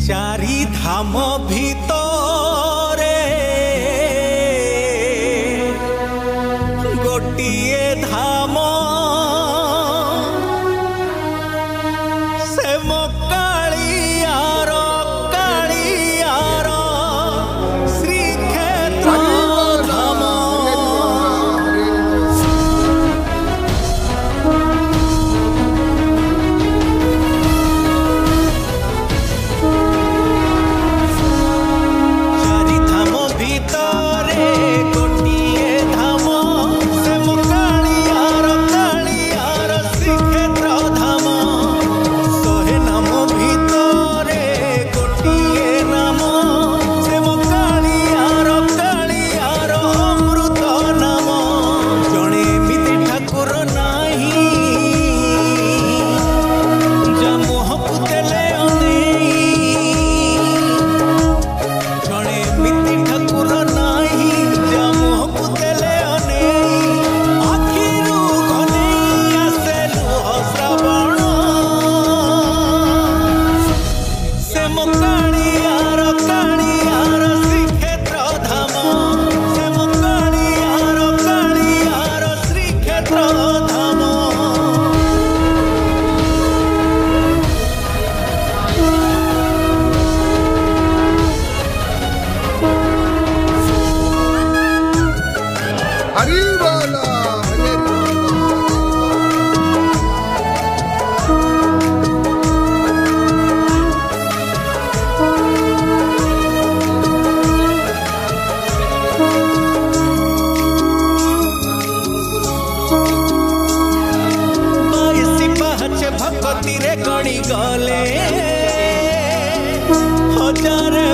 चारि धाम भितरे गोटिए धाम से मो कालियार श्रीक्षेत्र धाम। चारि धाम भितरे गोटिए धाम से मो कालियार श्रीक्षेत्र धाम। शहे नाम भितरे गोटिए नाम से मो कालियार अमृत नाम। जणे एमिति ठाकुर नाही जा मोहकु देले जणे एमिति ठाकुर नाही जा मोहकु देले आखिरु घनेई आसे लुह श्रावण से मो कालियार श्रीक्षेत्र धाम। से मो कालियार श्रीक्षेत्र धाम। हरि बोला हरे बाईसी पाहचे भगती रे गणी गले हजारे